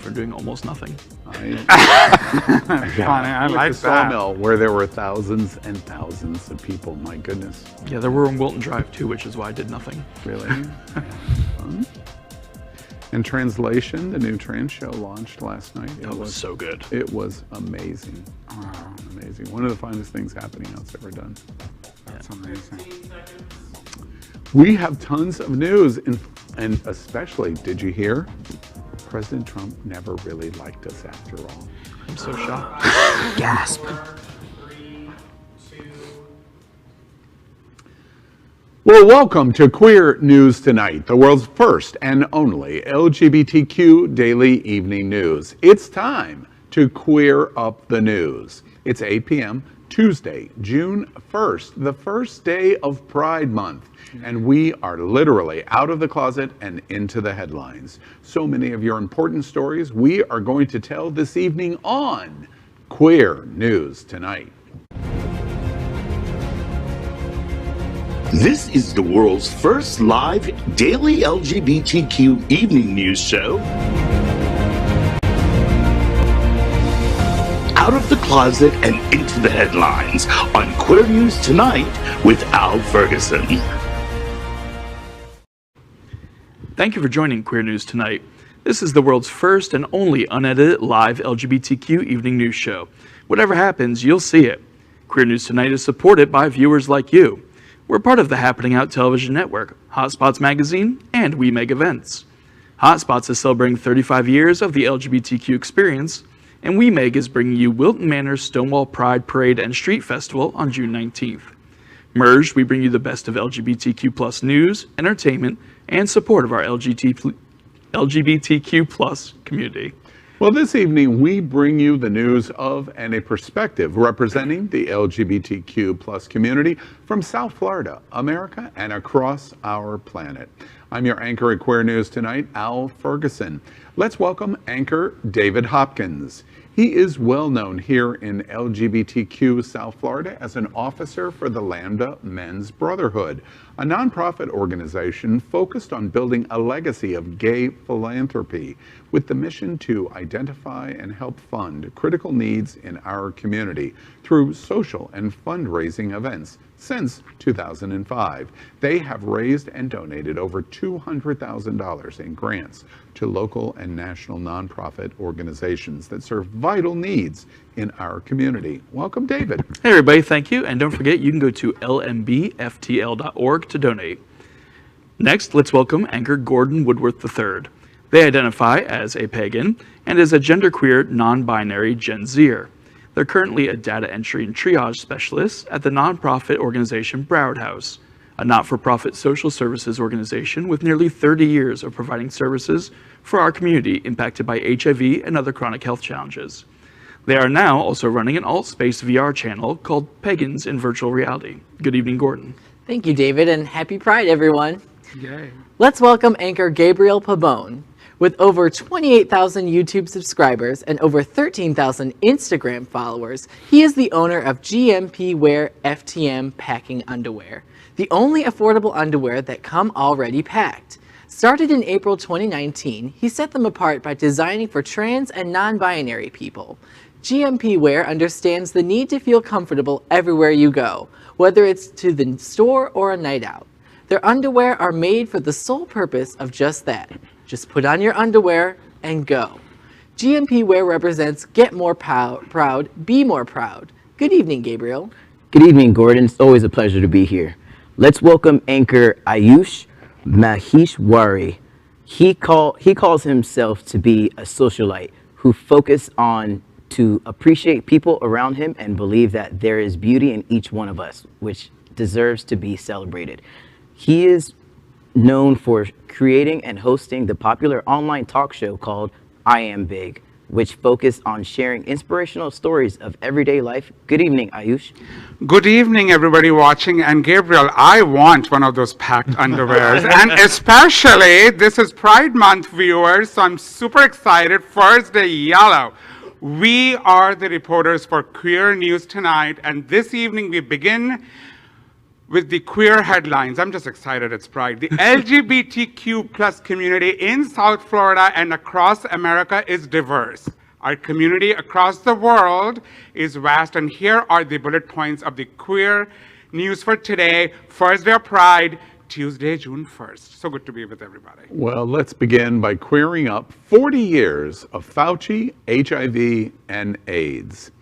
for doing almost nothing. Funny, I like the sawmill where there were thousands and thousands of people. My goodness. Yeah, there were on Wilton Drive too, which is why I did nothing. Really? Fun. In translation, the new trans show launched last night. It was so good. It was amazing. Wow, amazing. One of the finest things happening that's ever done. That's amazing. We have tons of news, and especially, did you hear? President Trump never really liked us after all. I'm so shocked. Gasp. Well, welcome to Queer News Tonight, the world's first and only LGBTQ daily evening news. It's time to queer up the news. It's 8 p.m. Tuesday, June 1st, the first day of Pride Month. And we are literally out of the closet and into the headlines. So many of your important stories we are going to tell this evening on Queer News Tonight. This is the world's first live daily LGBTQ evening news show. Out of the closet and into the headlines on Queer News Tonight with Al Ferguson. Thank you for joining Queer News Tonight. This is the world's first and only unedited live LGBTQ evening news show. Whatever happens, you'll see it. Queer News Tonight is supported by viewers like you. We're part of the Happening Out television network, Hotspots Magazine, and We Make Events. Hotspots is celebrating 35 years of the LGBTQ experience, and We Make is bringing you Wilton Manor's Stonewall Pride Parade and Street Festival on June 19th. Merged, we bring you the best of LGBTQ+ news, entertainment, and support of our LGBTQ+ community. Well, this evening we bring you the news of and a perspective representing the LGBTQ+ community from South Florida, America, and across our planet. I'm your anchor at Queer News Tonight, Al Ferguson. Let's welcome anchor David Hopkins. He is well known here in LGBTQ South Florida as an officer for the Lambda Men's Brotherhood, a nonprofit organization focused on building a legacy of gay philanthropy with the mission to identify and help fund critical needs in our community through social and fundraising events. Since 2005, they have raised and donated over $200,000 in grants to local and national nonprofit organizations that serve vital needs in our community. Welcome, David. Hey everybody, thank you. And don't forget, you can go to lmbftl.org to donate. Next, let's welcome anchor Gordon Woodworth III. They identify as a pagan and as a genderqueer, non-binary Gen Zer. They're currently a data entry and triage specialist at the nonprofit organization Broward House, a not-for-profit social services organization with nearly 30 years of providing services for our community impacted by HIV and other chronic health challenges. They are now also running an alt-space VR channel called Pagans in Virtual Reality. Good evening, Gordon. Thank you, David, and happy Pride, everyone. Yay. Let's welcome anchor Gabriel Pabon. With over 28,000 YouTube subscribers and over 13,000 Instagram followers, he is the owner of GMP Wear FTM Packing Underwear, the only affordable underwear that come already packed. Started in April 2019, he set them apart by designing for trans and non-binary people. GMP Wear understands the need to feel comfortable everywhere you go, whether it's to the store or a night out. Their underwear are made for the sole purpose of just that. Just put on your underwear and go. GMP Wear represents get more proud, be more proud. Good evening, Gabriel. Good evening, Gordon. It's always a pleasure to be here. Let's welcome anchor Ayush Maheshwari. He calls himself to be a socialite who focuses on to appreciate people around him and believe that there is beauty in each one of us, which deserves to be celebrated. He is known for creating and hosting the popular online talk show called I Am Big, which focused on sharing inspirational stories of everyday life. Good evening, Ayush. Good evening, everybody watching. And Gabriel, I want one of those packed underwears. And especially, this is Pride Month, viewers, so I'm super excited. First day yellow. We are the reporters for Queer News Tonight, and this evening we begin with the queer headlines. I'm just excited, it's Pride. The LGBTQ plus community in South Florida and across America is diverse. Our community across the world is vast, and here are the bullet points of the queer news for today. First day of Pride, Tuesday, June 1st. So good to be with everybody. Well, let's begin by queering up 40 years of Fauci, HIV, and AIDS.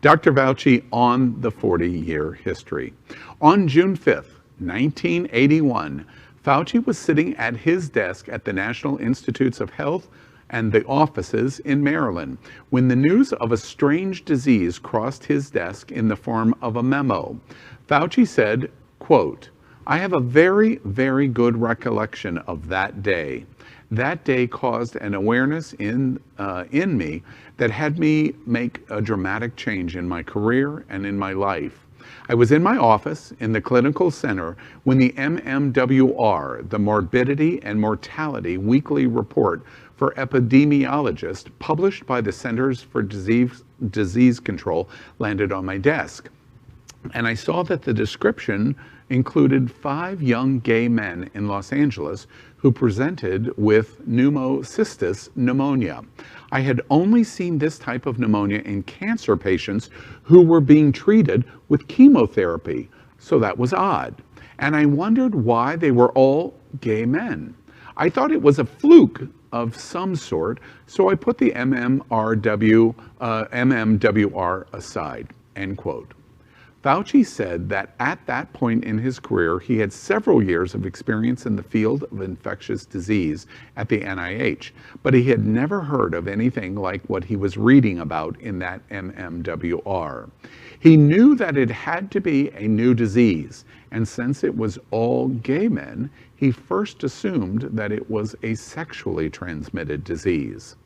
Dr. Fauci on the 40-year history. On June 5th, 1981, Fauci was sitting at his desk at the National Institutes of Health and the offices in Maryland when the news of a strange disease crossed his desk in the form of a memo. Fauci said, quote, "I have a very, very good recollection of that day. That day caused an awareness in me that had me make a dramatic change in my career and in my life. I was in my office in the clinical center when the MMWR, the Morbidity and Mortality Weekly Report for Epidemiologists, published by the Centers for Disease Control, landed on my desk. And I saw that the description included 5 young gay men in Los Angeles who presented with pneumocystis pneumonia. I had only seen this type of pneumonia in cancer patients who were being treated with chemotherapy, so that was odd. And I wondered why they were all gay men. I thought it was a fluke of some sort, so I put the MMWR aside," end quote. Fauci said that at that point in his career, he had several years of experience in the field of infectious disease at the NIH, but he had never heard of anything like what he was reading about in that MMWR. He knew that it had to be a new disease, and since it was all gay men, he first assumed that it was a sexually transmitted disease.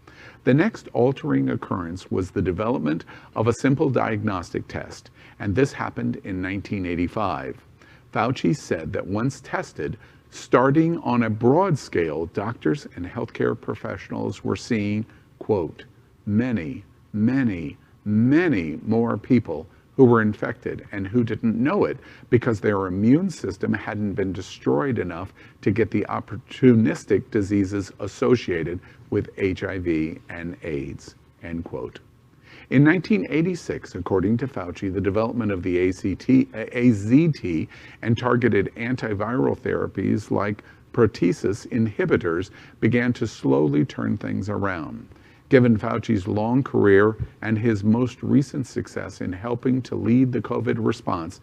The next altering occurrence was the development of a simple diagnostic test, and this happened in 1985. Fauci said that once tested, starting on a broad scale, doctors and healthcare professionals were seeing, quote, many, many, many more people who were infected and who didn't know it because their immune system hadn't been destroyed enough to get the opportunistic diseases associated with HIV and AIDS, end quote. In 1986, according to Fauci, the development of the AZT and targeted antiviral therapies like proteases inhibitors began to slowly turn things around. Given Fauci's long career and his most recent success in helping to lead the COVID response,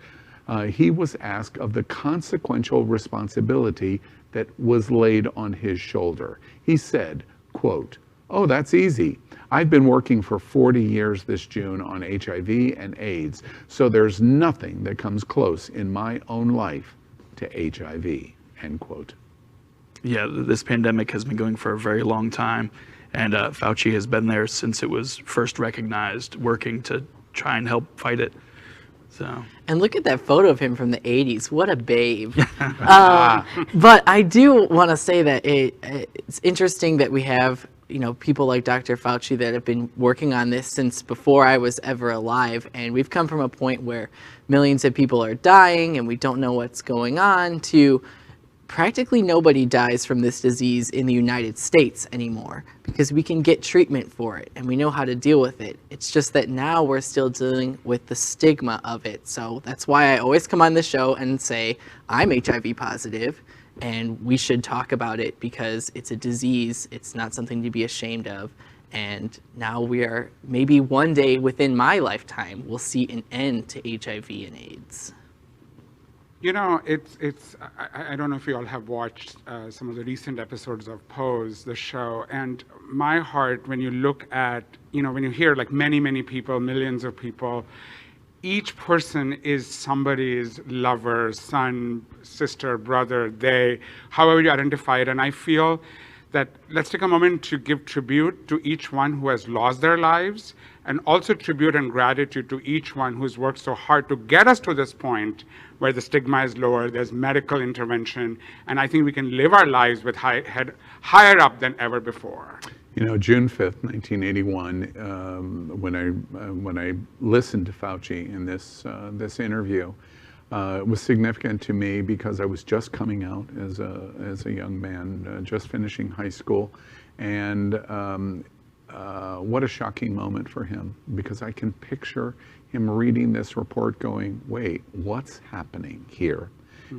he was asked of the consequential responsibility that was laid on his shoulder. He said, quote, "Oh, that's easy. I've been working for 40 years this June on HIV and AIDS, so there's nothing that comes close in my own life to HIV," end quote. Yeah, this pandemic has been going for a very long time, and Fauci has been there since it was first recognized, working to try and help fight it. So. And look at that photo of him from the 80s. What a babe. But I do want to say that it's interesting that we have, you know, people like Dr. Fauci that have been working on this since before I was ever alive. And we've come from a point where millions of people are dying and we don't know what's going on to practically nobody dies from this disease in the United States anymore because we can get treatment for it and we know how to deal with it. It's just that now we're still dealing with the stigma of it. So that's why I always come on the show and say, I'm HIV positive and we should talk about it because it's a disease. It's not something to be ashamed of. And now we are, maybe one day within my lifetime, we'll see an end to HIV and AIDS. You know, I don't know if you all have watched some of the recent episodes of Pose, the show, and my heart, when you look at, you know, when you hear like many, many people, millions of people, each person is somebody's lover, son, sister, brother, they, however you identify it, and I feel that let's take a moment to give tribute to each one who has lost their lives, and also tribute and gratitude to each one who's worked so hard to get us to this point where the stigma is lower, there's medical intervention, and I think we can live our lives with higher up than ever before. You know, June 5th, 1981, when I listened to Fauci in this interview, It was significant to me because I was just coming out as a young man, just finishing high school, and what a shocking moment for him, because I can picture him reading this report going, wait, what's happening here?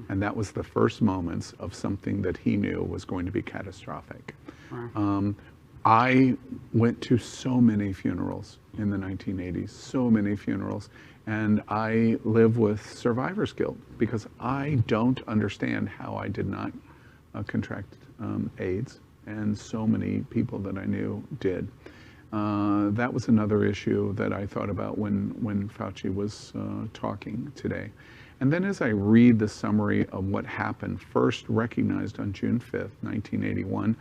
And that was the first moments of something that he knew was going to be catastrophic. I went to so many funerals in the 1980s, so many funerals, and I live with survivor's guilt because I don't understand how I did not contract AIDS, and so many people that I knew did. That was another issue that I thought about when Fauci was talking today. And then as I read the summary of what happened, first recognized on June 5th, 1981,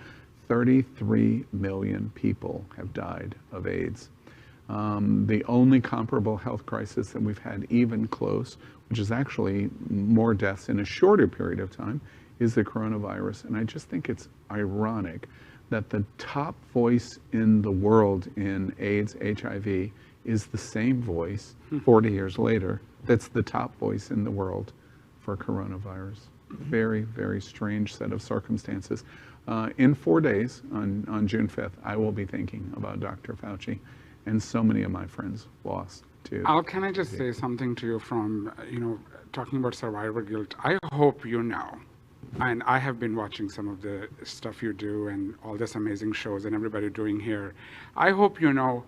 33 million people have died of AIDS. The only comparable health crisis that we've had even close, which is actually more deaths in a shorter period of time, is the coronavirus. And I just think it's ironic that the top voice in the world in AIDS, HIV, is the same voice 40 years later that's the top voice in the world for coronavirus. Very, very strange set of circumstances. In 4 days, on June 5th, I will be thinking about Dr. Fauci, and so many of my friends lost too. Al, can I just say something to you from, talking about survivor guilt? I hope you know, and I have been watching some of the stuff you do and all this amazing shows and everybody doing here. I hope you know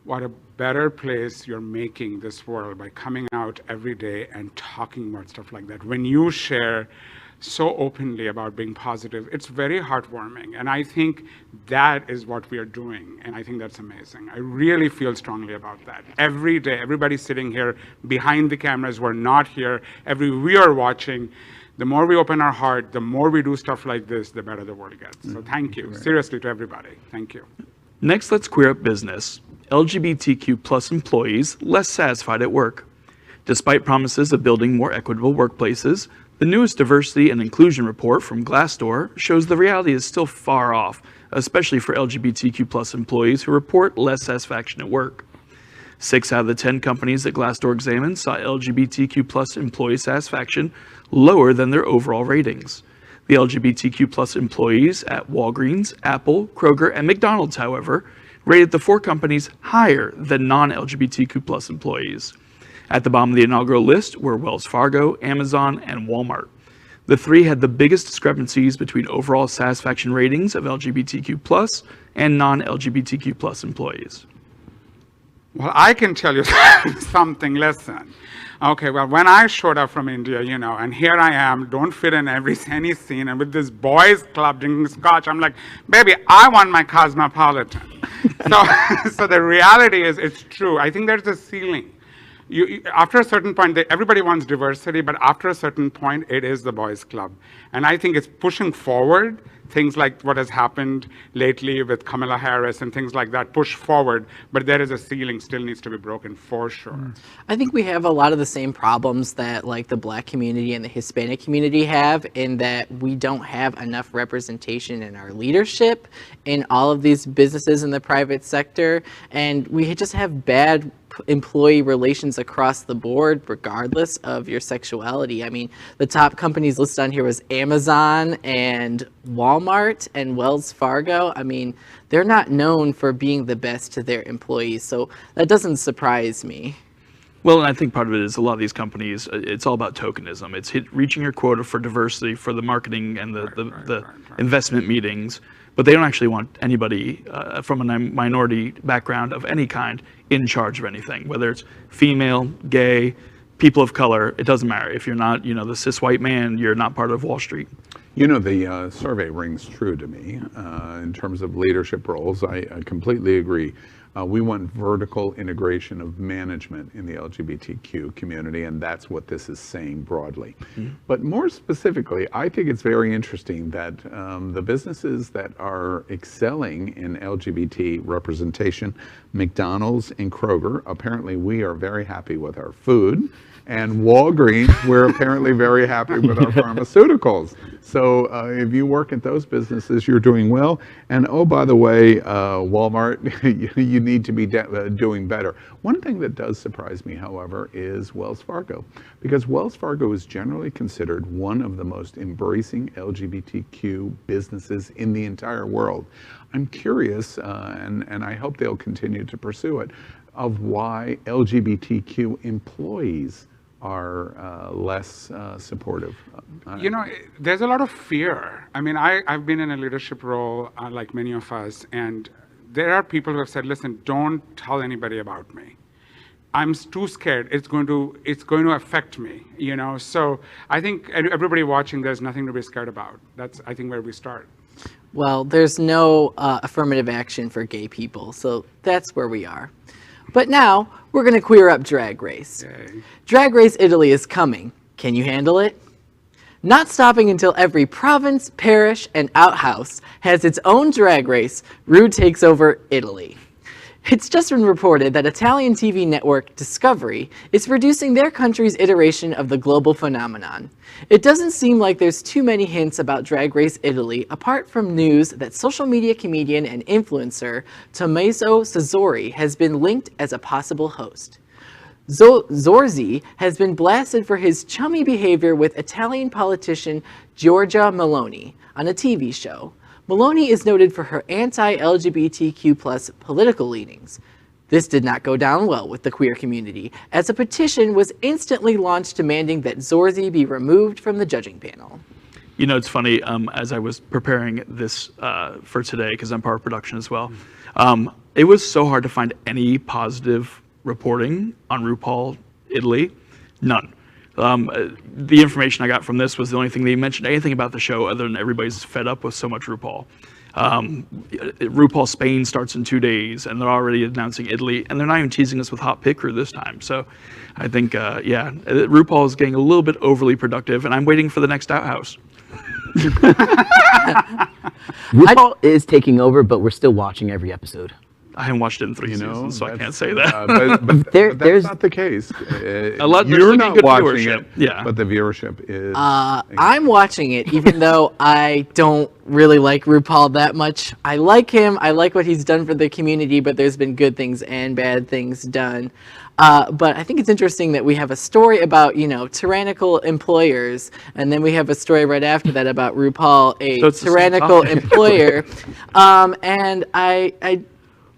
what a better place you're making this world by coming out every day and talking about stuff like that. When you share so openly about being positive, it's very heartwarming. And I think that is what we are doing. And I think that's amazing. I really feel strongly about that. Every day, everybody sitting here behind the cameras, we're not here, we are watching. The more we open our heart, the more we do stuff like this, the better the world gets. So thank you, seriously, to everybody. Thank you. Next, let's queer up business. LGBTQ plus employees less satisfied at work. Despite promises of building more equitable workplaces, the newest diversity and inclusion report from Glassdoor shows the reality is still far off, especially for LGBTQ plus employees who report less satisfaction at work. 6 out of the 10 companies that Glassdoor examined saw LGBTQ plus employee satisfaction lower than their overall ratings. The LGBTQ plus employees at Walgreens, Apple, Kroger, and McDonald's, however, rated the 4 companies higher than non-LGBTQ plus employees. At the bottom of the inaugural list were Wells Fargo, Amazon, and Walmart. The 3 had the biggest discrepancies between overall satisfaction ratings of LGBTQ plus and non-LGBTQ plus employees. Well, I can tell you something, listen. Okay, well, when I showed up from India, and here I am, don't fit in any scene, and with this boys club drinking scotch, I'm like, baby, I want my cosmopolitan. So the reality is, it's true. I think there's a ceiling. After a certain point, everybody wants diversity, but after a certain point, it is the boys club. And I think it's pushing forward things like what has happened lately with Kamala Harris and things like that, push forward, but there is a ceiling still needs to be broken for sure. I think we have a lot of the same problems that like the Black community and the Hispanic community have, in that we don't have enough representation in our leadership in all of these businesses in the private sector, and we just have bad employee relations across the board, regardless of your sexuality. I mean, the top companies listed on here was Amazon and Walmart and Wells Fargo. I mean, they're not known for being the best to their employees, so that doesn't surprise me. Well, and I think part of it is a lot of these companies, it's all about tokenism. It's reaching your quota for diversity for the marketing and the investment meetings, but they don't actually want anybody from a minority background of any kind in charge of anything, whether it's female, gay, people of color, it doesn't matter. If you're not, the cis white man, you're not part of Wall Street. The survey rings true to me in terms of leadership roles. I completely agree. We want vertical integration of management in the LGBTQ community, and that's what this is saying broadly. But more specifically, I think it's very interesting that the businesses that are excelling in LGBT representation, McDonald's and Kroger, apparently we are very happy with our food, and Walgreens, we're apparently very happy with our pharmaceuticals. So if you work at those businesses, you're doing well. And oh, by the way, Walmart, you you need to be doing better. One thing that does surprise me, however, is Wells Fargo, because Wells Fargo is generally considered one of the most embracing LGBTQ businesses in the entire world. I'm curious, and I hope they'll continue to pursue it, of why LGBTQ employees are less supportive. You know, there's a lot of fear. I mean, I've been in a leadership role, like many of us, and there are people who have said, listen, don't tell anybody about me. I'm too scared. It's going to affect me, you know? So I think everybody watching, there's nothing to be scared about. That's, I think, where we start. Well, there's no affirmative action for gay people, so that's where we are. But now, we're going to queer up Drag Race. Yay. Drag Race Italy is coming. Can you handle it? Not stopping until every province, parish, and outhouse has its own drag race, Rude takes over Italy. It's just been reported that Italian TV network Discovery is producing their country's iteration of the global phenomenon. It doesn't seem like there's too many hints about Drag Race Italy apart from news that social media comedian and influencer Tommaso Sassori has been linked as a possible host. Zorzi has been blasted for his chummy behavior with Italian politician Giorgia Meloni on a TV show. Meloni is noted for her anti-LGBTQ+ political leanings. This did not go down well with the queer community, as a petition was instantly launched demanding that Zorzi be removed from the judging panel. You know, it's funny, as I was preparing this for today, because I'm part of production as well, it was so hard to find any positive reporting on RuPaul Italy. None. The information I got from this was the only thing they mentioned anything about the show other than everybody's fed up with so much RuPaul. RuPaul Spain starts in 2 days, and they're already announcing Italy, and they're not even teasing us with Hot Pick Crew this time. So I think, yeah, RuPaul is getting a little bit overly productive, and I'm waiting for the next outhouse. RuPaul is taking over, but we're still watching every episode. I haven't watched it in 3 seasons, so I can't say that. But There's that's not the case. You're not good watching viewership. it, Yeah. but the viewership is. I'm watching it, even though I don't really like RuPaul that much. I like him. I like what he's done for the community, but there's been good things and bad things done. But I think it's interesting that we have a story about, you know, tyrannical employers, and then we have a story right after that about RuPaul, a tyrannical employer. And I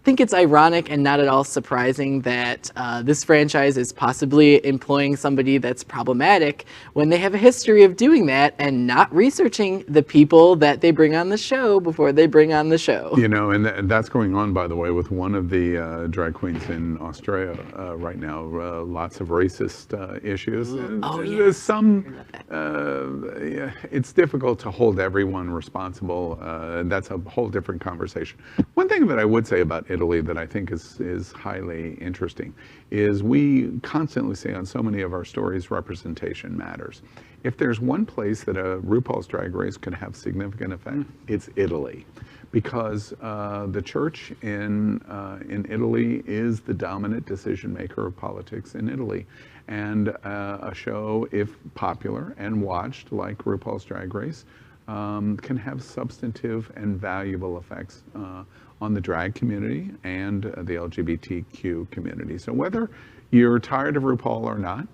think it's ironic and not at all surprising that this franchise is possibly employing somebody that's problematic when they have a history of doing that and not researching the people that they bring on the show before they bring on the show. You know, and that's going on, by the way, with one of the drag queens in Australia right now. Lots of racist issues. There's some. It's difficult to hold everyone responsible. And that's a whole different conversation. One thing that I would say about Italy that I think is highly interesting is we constantly say on so many of our stories, representation matters. If there's one place that a RuPaul's Drag Race could have significant effect, it's Italy, because the church in Italy is the dominant decision maker of politics in Italy, and a show, if popular and watched like RuPaul's Drag Race, can have substantive and valuable effects on the drag community and the LGBTQ community. So whether you're tired of RuPaul or not,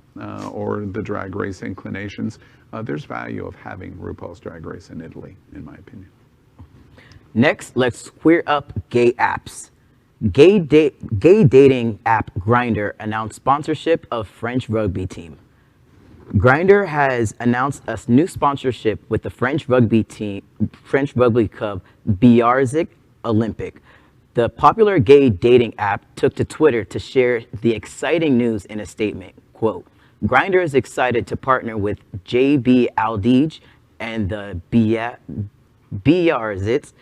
or the drag race inclinations, there's value of having RuPaul's Drag Race in Italy, in my opinion. Next, let's queer up gay apps. Gay dating app Grindr announced sponsorship of French rugby team. Grindr has announced a new sponsorship with the French rugby club Biarritz Olympic. The popular gay dating app took to Twitter to share the exciting news in a statement. Quote, Grindr is excited to partner with JB Aldige and the Biarritz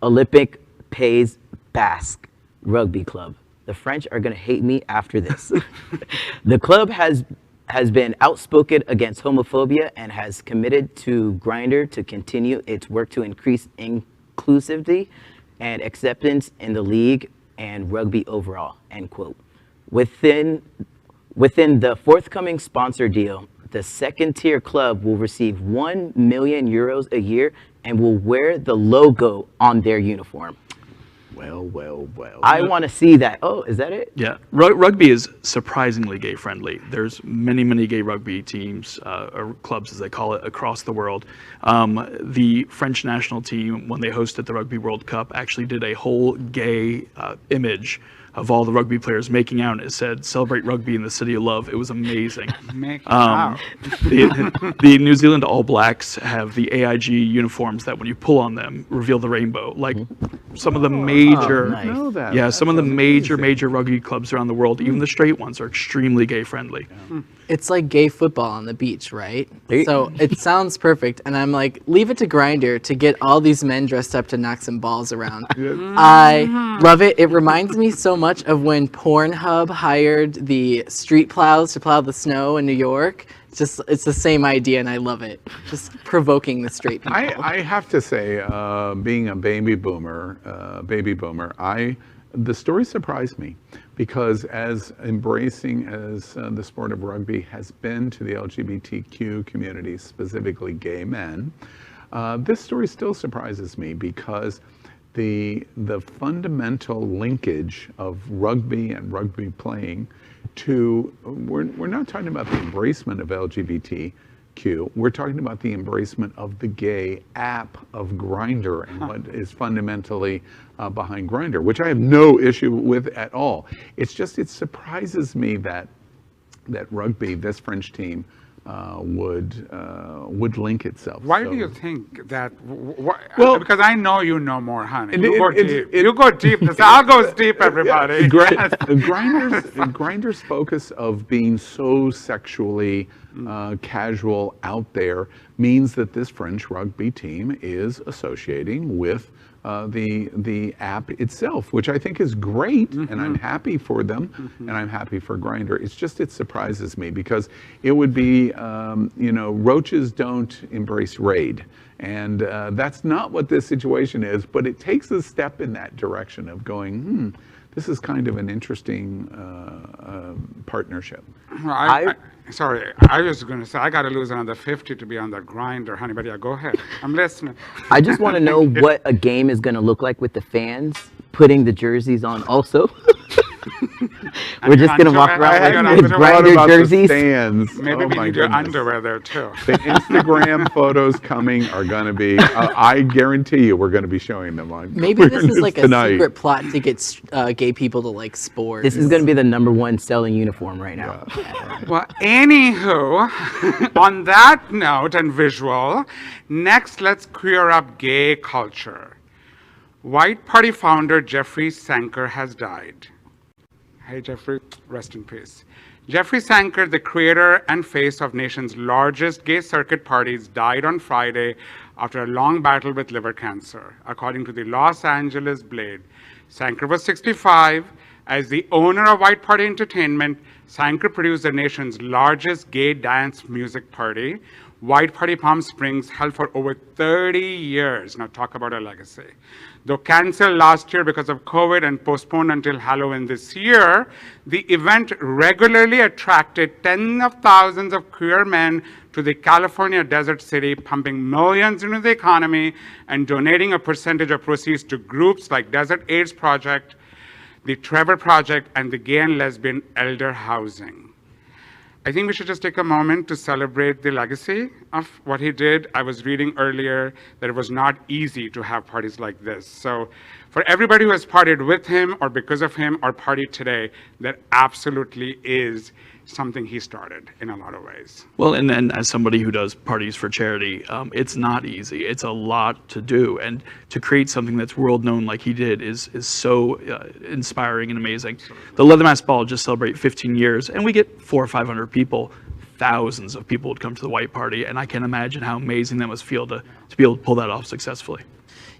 Olympic Pays Basque Rugby Club. The French are going to hate me after this. The club has been outspoken against homophobia and has committed to Grindr to continue its work to increase inclusivity and acceptance in the league and rugby overall, end quote. Within the forthcoming sponsor deal, the second-tier club will receive €1 million a year and will wear the logo on their uniform. Well, well, well. I want to see that. Oh, is that it? Yeah, rugby is surprisingly gay friendly. There's many gay rugby teams, or clubs as they call it, across the world. The French national team, when they hosted the Rugby World Cup, actually did a whole gay image of all the rugby players making out, and it said, "Celebrate rugby in the city of love." It was amazing. The New Zealand All Blacks have the AIG uniforms that when you pull on them, reveal the rainbow. Like some of the major, nice. know that. yeah, That some of the sounds major amazing. rugby clubs around the world, even the straight ones, are extremely gay friendly. It's like gay football on the beach, right? Hey. So it sounds perfect. And I'm like, leave it to Grindr to get all these men dressed up to knock some balls around. I love it. It reminds me so much of when Pornhub hired the street plows to plow the snow in New York. It's the same idea, and I love it. Just provoking the straight people. I have to say, being a baby boomer, the story surprised me because as embracing as the sport of rugby has been to the LGBTQ community, specifically gay men, this story still surprises me because the fundamental linkage of rugby and rugby playing to, we're not talking about the embracement of LGBTQ, we're talking about the embracement of the gay app of Grindr and what is fundamentally behind Grindr, which I have no issue with at all. It's just, it surprises me that rugby, this French team, would link itself. Why So- do you think that? Well- Because I know you know more, honey. You It- go it- deep. it- You go deep. This all goes deep, everybody. Grindr's focus of being so sexually casual out there means that this French rugby team is associating with the app itself, which I think is great, and I'm happy for them, and I'm happy for Grindr. It's just, it surprises me because it would be, roaches don't embrace raid. And that's not what this situation is, but it takes a step in that direction of going, this is kind of an interesting partnership. Sorry, I was going to say, I got to lose another 50 to be on that Grindr, honey, but yeah, go ahead. I'm listening. I just want to know what a game is going to look like with the fans putting the jerseys on also. We're just going to walk around with Grindr jerseys. Stands. Maybe Oh we my need your goodness. underwear there, too. The Instagram photos coming are going to be, I guarantee you, we're going to be showing them on. Maybe this is like a tonight. secret plot to get gay people to like sports. This is going to be the #1 selling uniform right now. Well, anywho, on that note and visual, next let's queer up gay culture. White Party founder Jeffrey Sanker has died. Hey, Jeffrey, rest in peace. Jeffrey Sanker, the creator and face of nation's largest gay circuit parties, died on Friday after a long battle with liver cancer, according to the Los Angeles Blade. Sanker was 65. As the owner of White Party Entertainment, Sanker produced the nation's largest gay dance music party, White Party Palm Springs, held for over 30 years. Now talk about a legacy. Though canceled last year because of COVID and postponed until Halloween this year, the event regularly attracted tens of thousands of queer men to the California desert city, pumping millions into the economy and donating a percentage of proceeds to groups like Desert AIDS Project, the Trevor Project, and the Gay and Lesbian Elder Housing. I think we should just take a moment to celebrate the legacy of what he did. I was reading earlier that it was not easy to have parties like this. So for everybody who has partied with him or because of him or partied today, that absolutely is something he started in a lot of ways. Well, and then as somebody who does parties for charity, it's not easy. It's a lot to do, and to create something that's world known like he did is so inspiring and amazing. The Leather Mask Ball just celebrated 15 years, and we get 400 or 500 people. Thousands of people would come to the White Party, and I can imagine how amazing that must feel to be able to pull that off successfully.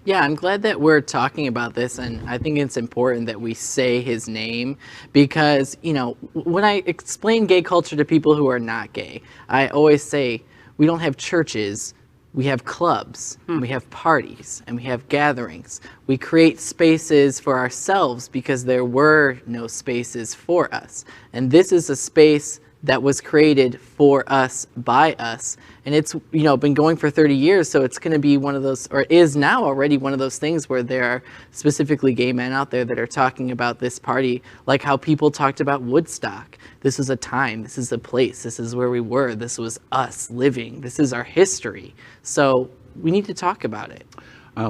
Yeah, I'm glad that we're talking about this, and I think it's important that we say his name because, when I explain gay culture to people who are not gay, I always say we don't have churches, we have clubs, and we have parties, and we have gatherings. We create spaces for ourselves because there were no spaces for us. And this is a space that was created for us, by us. And it's, been going for 30 years, so it's going to be one of those, or is now already one of those things where there are specifically gay men out there that are talking about this party, like how people talked about Woodstock. This is a time, this is a place, this is where we were, this was us living, this is our history. So we need to talk about it.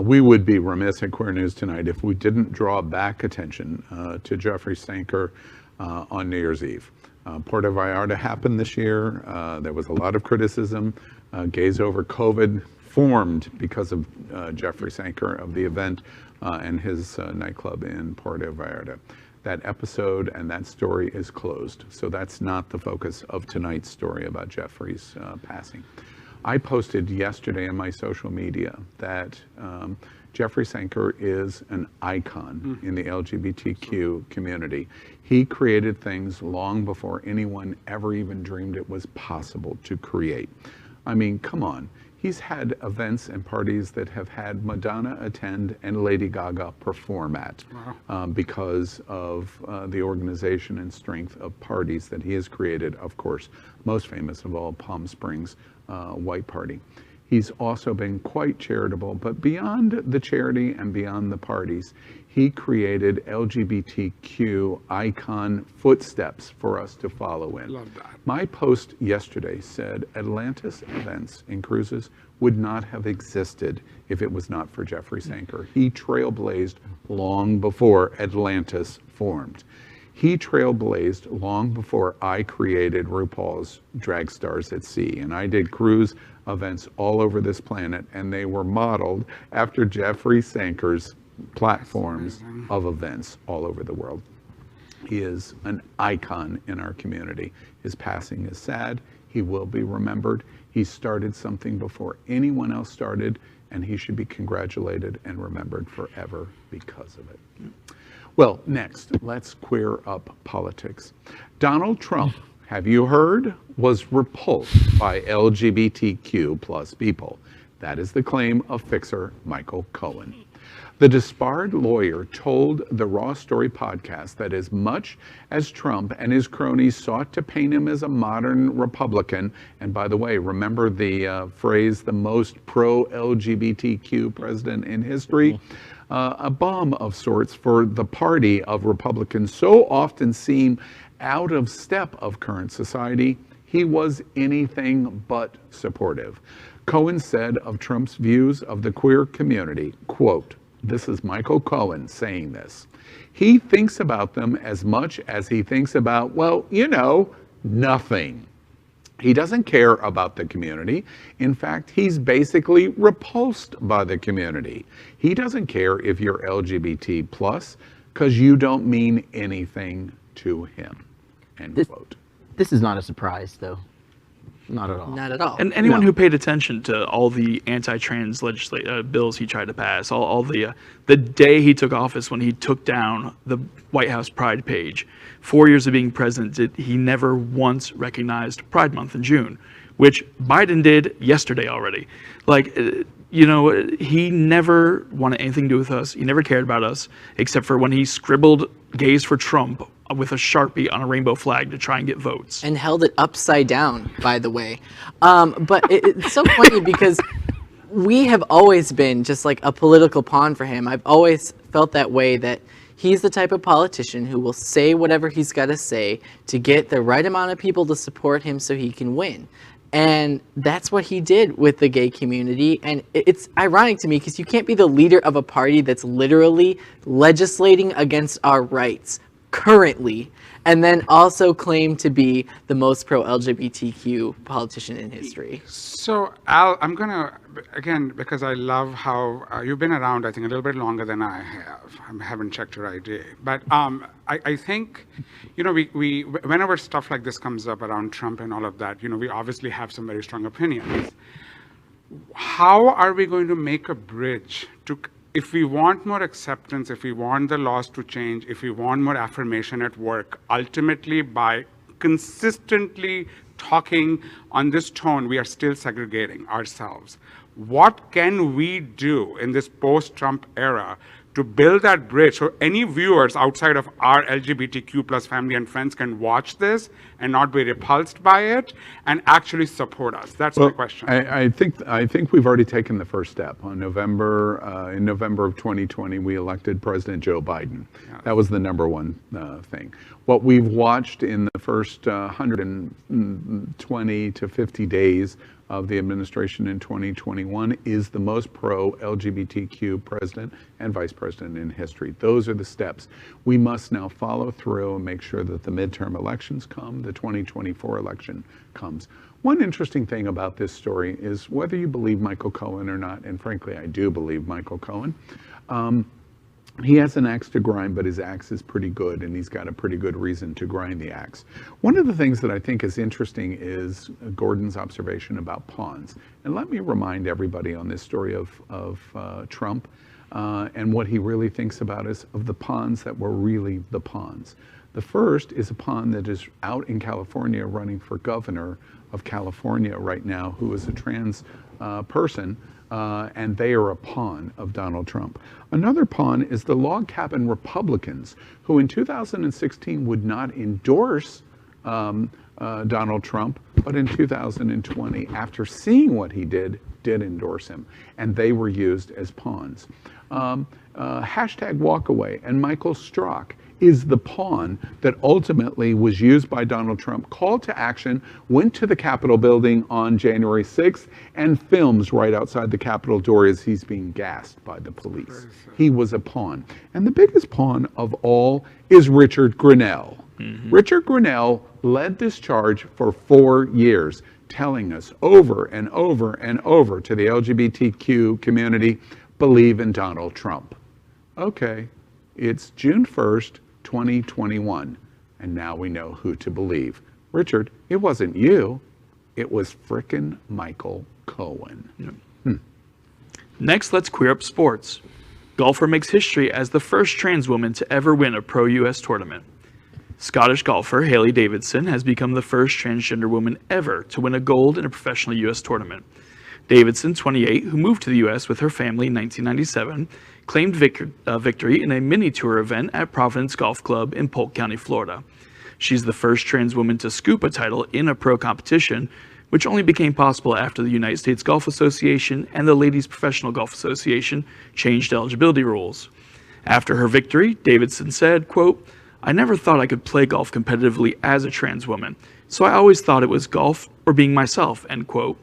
We would be remiss at Queer News Tonight if we didn't draw back attention to Jeffrey Sanker on New Year's Eve. Puerto Vallarta happened this year. There was a lot of criticism. Gays Over COVID formed because of Jeffrey Sanker of the event and his nightclub in Puerto Vallarta. That episode and that story is closed. So that's not the focus of tonight's story about Jeffrey's passing. I posted yesterday on my social media that Jeffrey Sanker is an icon in the LGBTQ community. He created things long before anyone ever even dreamed it was possible to create. I mean, come on. He's had events and parties that have had Madonna attend and Lady Gaga perform at because of the organization and strength of parties that he has created, of course, most famous of all, Palm Springs White Party. He's also been quite charitable, but beyond the charity and beyond the parties, he created LGBTQ icon footsteps for us to follow in. Love that. My post yesterday said Atlantis events and cruises would not have existed if it was not for Jeffrey Sanker. He trailblazed long before Atlantis formed. He trailblazed long before I created RuPaul's Drag Stars at Sea, and I did cruise events all over this planet, and they were modeled after Jeffrey Sanker's platforms of events all over the world. He is an icon in our community. His passing is sad. He will be remembered. He started something before anyone else started, and he should be congratulated and remembered forever because of it. Well, next, let's queer up politics. Donald Trump, have you heard, was repulsed by LGBTQ plus people. That is the claim of fixer Michael Cohen. The disbarred lawyer told the Raw Story podcast that as much as Trump and his cronies sought to paint him as a modern Republican, and by the way, remember the phrase, the most pro-LGBTQ president in history, a bomb of sorts for the party of Republicans so often seem out of step of current society, he was anything but supportive. Cohen said of Trump's views of the queer community, quote, this is Michael Cohen saying this, he thinks about them as much as he thinks about, well, nothing. He doesn't care about the community. In fact, he's basically repulsed by the community. He doesn't care if you're LGBT plus because you don't mean anything to him. End quote. This is not a surprise, though. Not at all. Not at all. And anyone who paid attention to all the anti-trans bills he tried to pass, all the day he took office when he took down the White House Pride page, 4 years of being president, he never once recognized Pride Month in June, which Biden did yesterday already. He never wanted anything to do with us. He never cared about us, except for when he scribbled gays for Trump with a Sharpie on a rainbow flag to try and get votes. And held it upside down, by the way. But it's so funny because we have always been just like a political pawn for him. I've always felt that way, that he's the type of politician who will say whatever he's got to say to get the right amount of people to support him so he can win. And that's what he did with the gay community. And it's ironic to me because you can't be the leader of a party that's literally legislating against our rights currently, and then also claim to be the most pro-LGBTQ politician in history. So, Al, I'm going to, again, because I love how you've been around, I think, a little bit longer than I have. I haven't checked your ID. But I think, we whenever stuff like this comes up around Trump and all of that, we obviously have some very strong opinions. How are we going to make a bridge to, if we want more acceptance, if we want the laws to change, if we want more affirmation at work, ultimately by consistently talking on this tone, we are still segregating ourselves. What can we do in this post-Trump era to build that bridge so any viewers outside of our LGBTQ plus family and friends can watch this and not be repulsed by it and actually support us? That's my question. I think we've already taken the first step. On in November of 2020, we elected President Joe Biden. Yeah. That was the number one thing. What we've watched in the first 120 to 50 days of the administration in 2021 is the most pro-LGBTQ president and vice president in history. Those are the steps. We must now follow through and make sure that the midterm elections come, the 2024 election comes. One interesting thing about this story is whether you believe Michael Cohen or not, and frankly, I do believe Michael Cohen, he has an axe to grind, but his axe is pretty good, and he's got a pretty good reason to grind the axe. One of the things that I think is interesting is Gordon's observation about pawns. And let me remind everybody on this story of Trump and what he really thinks about us, of the pawns that were really the pawns. The first is a pawn that is out in California running for governor of California right now, who is a trans person, and they are a pawn of Donald Trump. Another pawn is the log cabin Republicans, who in 2016 would not endorse Donald Trump, but in 2020, after seeing what he did endorse him, and they were used as pawns. Hashtag Walkaway and Michael Strzok is the pawn that ultimately was used by Donald Trump, called to action, went to the Capitol building on January 6th, and films right outside the Capitol door as he's being gassed by the police. He was a pawn. And the biggest pawn of all is Richard Grenell. Richard Grenell led this charge for 4 years, telling us over and over and over to the LGBTQ community, believe in Donald Trump. Okay, it's June 1st, 2021, and now we know who to believe. Richard, it wasn't you, it was frickin' Michael Cohen. Next, let's queer up sports. Golfer makes history as the first trans woman to ever win a pro-US tournament. Scottish golfer Hailey Davidson has become the first transgender woman ever to win a gold in a professional US tournament. Davidson, 28, who moved to the US with her family in 1997, claimed victory in a mini-tour event at Providence Golf Club in Polk County, Florida. She's the first trans woman to scoop a title in a pro competition, which only became possible after the United States Golf Association and the Ladies Professional Golf Association changed eligibility rules. After her victory, Davidson said, quote, "I never thought I could play golf competitively as a trans woman, so I always thought it was golf or being myself," end quote.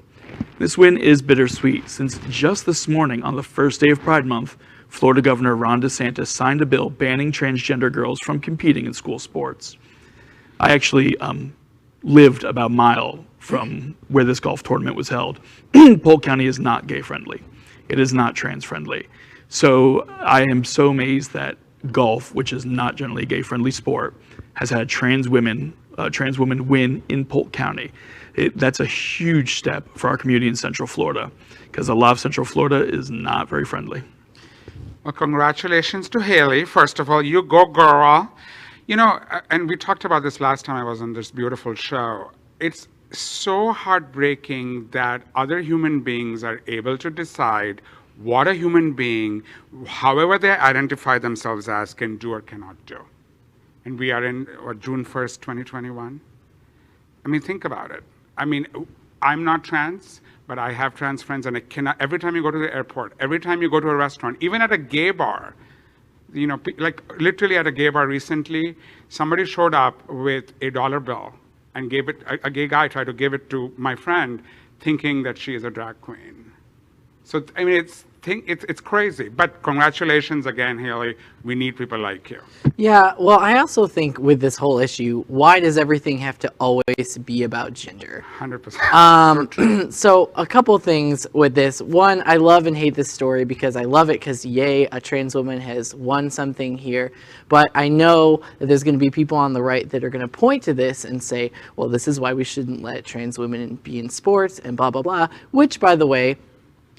This win is bittersweet, since just this morning, on the first day of Pride Month, Florida Governor Ron DeSantis signed a bill banning transgender girls from competing in school sports. I actually lived about a mile from where this golf tournament was held. Polk County is not gay-friendly. It is not trans-friendly. So I am so amazed that golf, which is not generally a gay-friendly sport, has had trans women win in Polk County. That's a huge step for our community in Central Florida, because a lot of Central Florida is not very friendly. Well, congratulations to Hailey. First of all, you go girl. You know, and we talked about this last time I was on this beautiful show. It's so heartbreaking that other human beings are able to decide what a human being, however they identify themselves as, can do or cannot do. And we are in June 1st, 2021. I mean, think about it. I mean, I'm not trans, but I have trans friends, and I cannot, every time you go to the airport, every time you go to a restaurant, even at a gay bar, you know, like literally at a gay bar recently, somebody showed up with a dollar bill and gave it, a gay guy tried to give it to my friend, thinking that she is a drag queen. So, I mean, it's crazy, but congratulations again, Hailey. We need people like you. Yeah, well, I also think with this whole issue, why does everything have to always be about gender? 100%. So a couple things with this. One, I love and hate this story because I love it because, yay, a trans woman has won something here. But I know that there's going to be people on the right that are going to point to this and say, well, this is why we shouldn't let trans women be in sports and blah, blah, blah, which, by the way,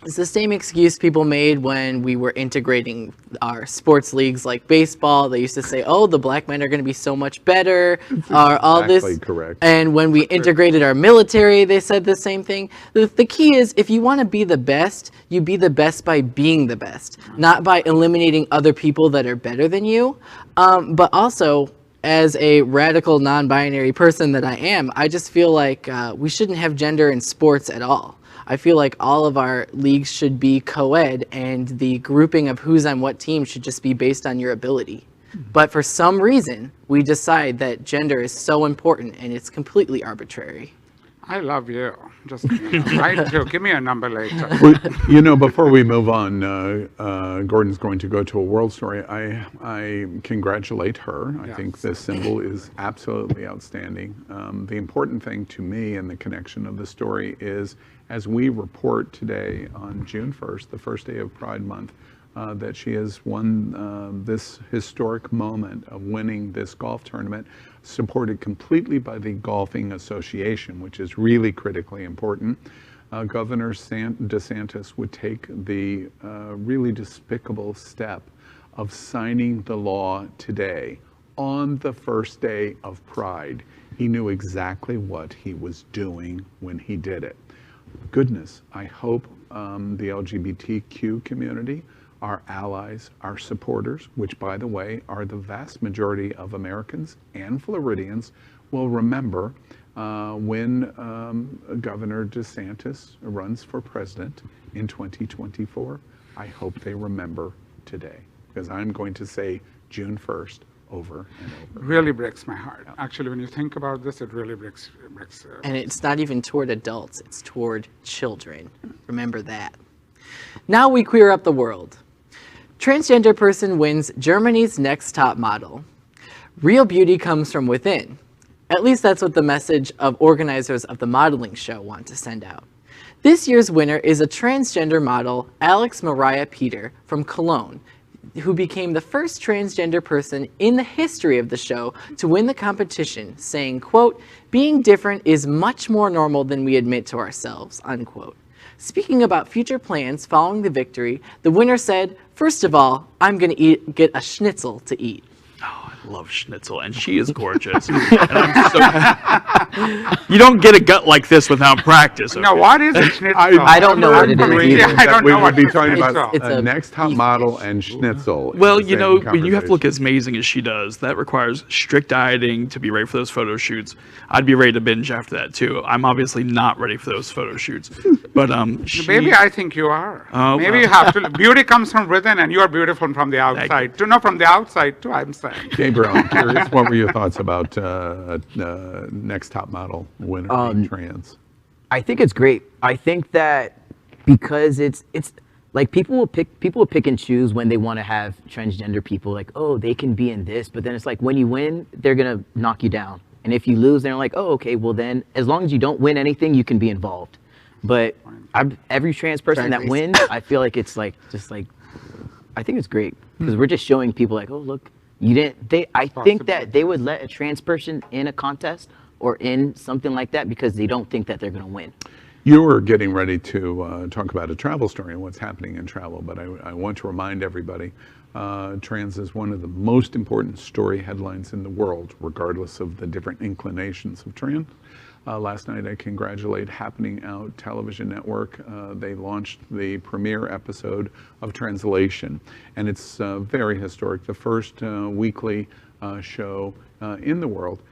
It's the same excuse people made when we were integrating our sports leagues like baseball. They used to say, oh, the black men are going to be so much better, or all this. Exactly correct. And when we integrated our military, they said the same thing. The key is, if you want to be the best, you be the best by being the best, not by eliminating other people that are better than you. But also, as a radical non-binary person that I am, I just feel like we shouldn't have gender in sports at all. I feel like all of our leagues should be co-ed, and the grouping of who's on what team should just be based on your ability. But for some reason, we decide that gender is so important, and it's completely arbitrary. I love you. Just right too. Give me a number later. Well, before we move on, Gordon's going to go to a world story. I congratulate her. I think this symbol is absolutely outstanding. The important thing to me in the connection of the story is, as we report today on June 1st, the first day of Pride Month, that she has won this historic moment of winning this golf tournament, supported completely by the Golfing Association, which is really critically important. Governor DeSantis would take the really despicable step of signing the law today on the first day of Pride. He knew exactly what he was doing when he did it. Goodness, I hope the LGBTQ community, our allies, our supporters, which, by the way, are the vast majority of Americans and Floridians, will remember when Governor DeSantis runs for president in 2024. I hope they remember today, because I'm going to say June 1st over and over. Really breaks my heart. Actually, when you think about this, it really breaks. And it's not even toward adults, it's toward children. Remember that. Now we queer up the world. Transgender person wins Germany's next top model. Real beauty comes from within. At least that's what the message of organizers of the modeling show want to send out. This year's winner is a transgender model, Alex Mariah Peter from Cologne, who became the first transgender person in the history of the show to win the competition, saying, quote, "Being different is much more normal than we admit to ourselves," unquote. Speaking about future plans following the victory, the winner said, "First of all, I'm going to get a schnitzel to eat." Oh, I love schnitzel, and she is gorgeous. And you don't get a gut like this without practice. Okay? No, what is a schnitzel? I don't know what it is either. Yeah, I don't We know will what be it is. talking about It's a next top beef model dish. and schnitzel. Well, in the you know, same when you have to look conversation. as amazing as she does, that requires strict dieting to be ready for those photo shoots. I'd be ready to binge after that too. I'm obviously not ready for those photo shoots, but Maybe I think you are. Maybe well. you have to. Beauty comes from within, and you are beautiful from the outside. To know from the outside too, I'm saying. Gabriel, I'm curious, what were your thoughts about next top model winner being trans? I think it's great. I think that because it's like people will pick and choose when they want to have transgender people, like, oh, they can be in this, but then it's like when you win, they're gonna knock you down, and if you lose, they're like, oh, okay, well then, as long as you don't win anything, you can be involved. But every trans person that wins, I feel like it's like I think it's great because we're just showing people like, oh, look, you didn't. I think that they would let a trans person in a contest or in something like that because they don't think that they're going to win. You were getting ready to talk about a travel story and what's happening in travel, but I want to remind everybody, trans is one of the most important story headlines in the world, regardless of the different inclinations of trans. Last night, I congratulate Happening Out Television Network. They launched the premiere episode of Translation, and it's very historic. The first weekly show in the world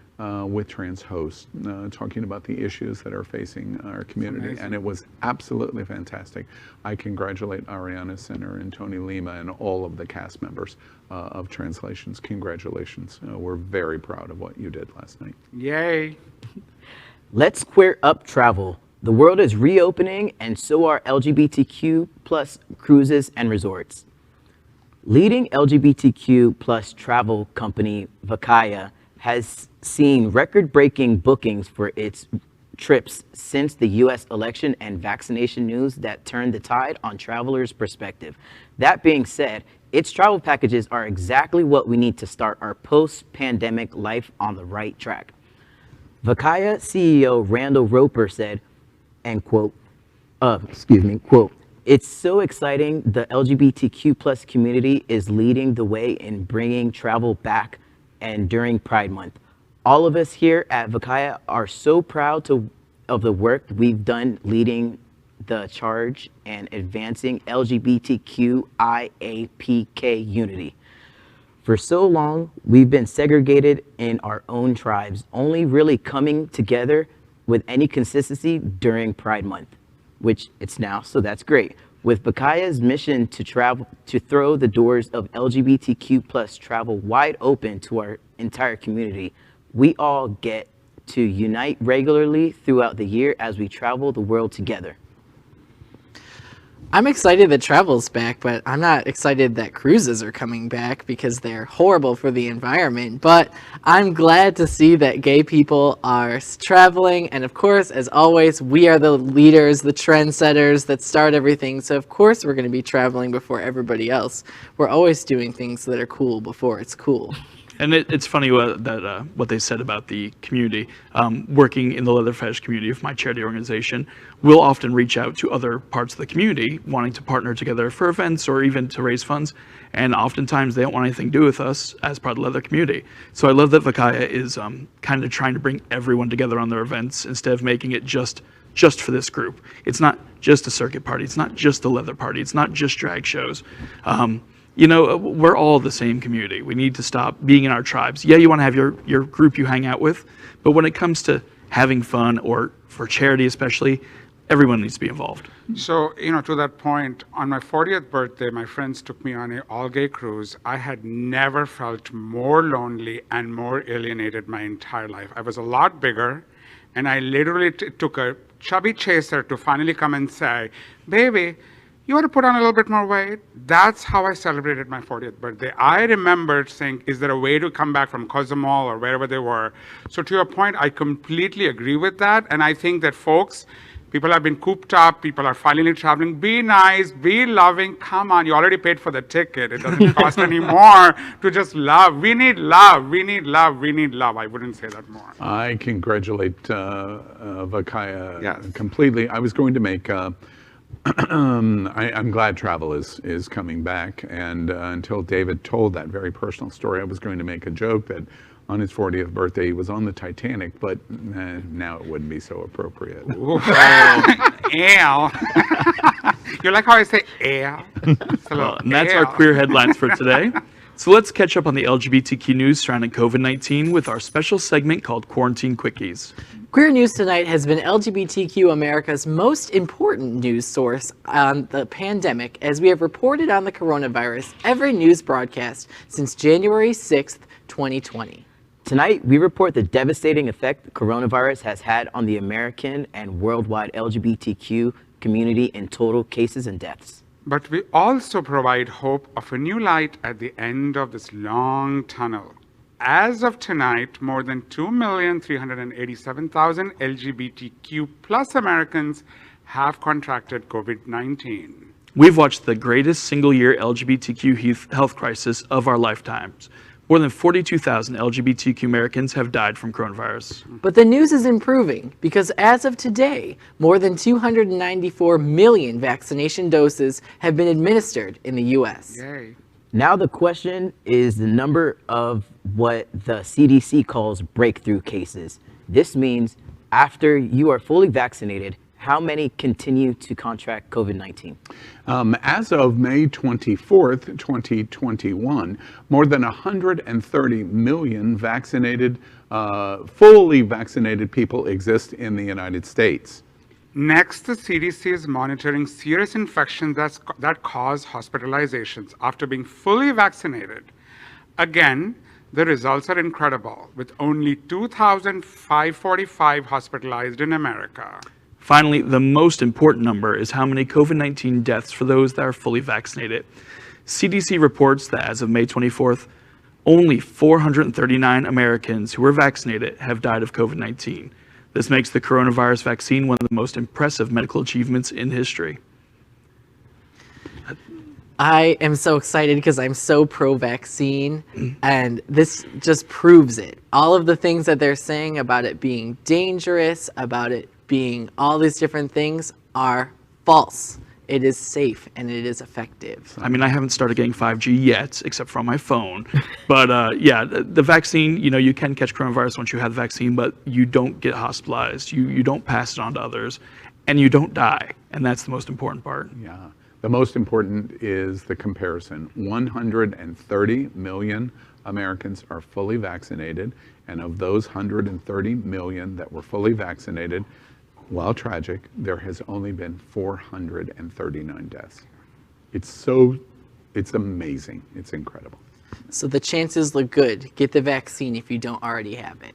with trans hosts, talking about the issues that are facing our community, and it was absolutely fantastic. I congratulate Ariana Center and Tony Lima and all of the cast members of Translations. Congratulations. We're very proud of what you did last night. Yay. Let's queer up travel. The world is reopening, and so are LGBTQ plus cruises and resorts. Leading LGBTQ plus travel company Vakaya has seen record-breaking bookings for its trips since the U.S. election and vaccination news that turned the tide on travelers' perspective. That being said, its travel packages are exactly what we need to start our post-pandemic life on the right track. Vakaya CEO Randall Roper said, and quote, It's so exciting. The LGBTQ plus community is leading the way in bringing travel back and during Pride Month. All of us here at Vakaya are so proud of the work we've done leading the charge and advancing LGBTQIAPK unity. For so long, we've been segregated in our own tribes, only really coming together with any consistency during Pride Month, which it's now, so that's great. With Vakaya's mission to throw the doors of LGBTQ plus travel wide open to our entire community, we all get to unite regularly throughout the year as we travel the world together. I'm excited that travel's back, but I'm not excited that cruises are coming back because they're horrible for the environment. But I'm glad to see that gay people are traveling. And of course, as always, we are the leaders, the trendsetters that start everything. So of course, we're going to be traveling before everybody else. We're always doing things that are cool before it's cool. And it's funny what they said about the community. Working in the leather fetish community of my charity organization, we'll often reach out to other parts of the community wanting to partner together for events or even to raise funds. And oftentimes they don't want anything to do with us as part of the leather community. So I love that Vakaya is kind of trying to bring everyone together on their events instead of making it just for this group. It's not just a circuit party. It's not just a leather party. It's not just drag shows. You know, we're all the same community. We need to stop being in our tribes. Yeah, you want to have your group you hang out with, but when it comes to having fun or for charity especially, everyone needs to be involved. So, to that point, on my 40th birthday, my friends took me on an all-gay cruise. I had never felt more lonely and more alienated my entire life. I was a lot bigger, and I literally took a chubby chaser to finally come and say, baby, you want to put on a little bit more weight? That's how I celebrated my 40th birthday. I remembered saying, is there a way to come back from Cozumel or wherever they were? So to your point, I completely agree with that. And I think that folks, people have been cooped up. People are finally traveling. Be nice, be loving. Come on, you already paid for the ticket. It doesn't cost any more to just love. We need love. We need love. We need love. I wouldn't say that more. I congratulate Vakaya Yes. completely. I was going to make I'm glad travel is coming back, and until David told that very personal story, I was going to make a joke that on his 40th birthday he was on the Titanic, but now it wouldn't be so appropriate. Ale. You like how I say ale? Well, and that's our queer headlines for today. So let's catch up on the LGBTQ news surrounding COVID-19 with our special segment called Quarantine Quickies. Queer News Tonight has been LGBTQ America's most important news source on the pandemic, as we have reported on the coronavirus every news broadcast since January 6th, 2020. Tonight, we report the devastating effect the coronavirus has had on the American and worldwide LGBTQ community in total cases and deaths. But we also provide hope of a new light at the end of this long tunnel. As of tonight, more than 2,387,000 LGBTQ plus Americans have contracted COVID-19. We've watched the greatest single-year LGBTQ health crisis of our lifetimes. More than 42,000 LGBTQ Americans have died from coronavirus. But the news is improving because as of today, more than 294 million vaccination doses have been administered in the U.S. Yay. Now the question is the number of what the CDC calls breakthrough cases. This means after you are fully vaccinated, how many continue to contract COVID-19? As of May 24th, 2021, more than 130 million fully vaccinated people exist in the United States. Next, the CDC is monitoring serious infections that cause hospitalizations after being fully vaccinated. Again, the results are incredible, with only 2,545 hospitalized in America. Finally, the most important number is how many COVID-19 deaths for those that are fully vaccinated. CDC reports that as of May 24th, only 439 Americans who were vaccinated have died of COVID-19. This makes the coronavirus vaccine one of the most impressive medical achievements in history. I am so excited because I'm so pro-vaccine, and this just proves it. All of the things that they're saying about it being dangerous, about it being all these different things are false. It is safe and it is effective. I mean, I haven't started getting 5G yet, except for on my phone. But yeah, the vaccine, you can catch coronavirus once you have the vaccine, but you don't get hospitalized. You don't pass it on to others, and you don't die. And that's the most important part. Yeah. The most important is the comparison. 130 million Americans are fully vaccinated, and of those 130 million that were fully vaccinated, while tragic, there has only been 439 deaths. It's amazing. It's incredible. So the chances look good. Get the vaccine if you don't already have it.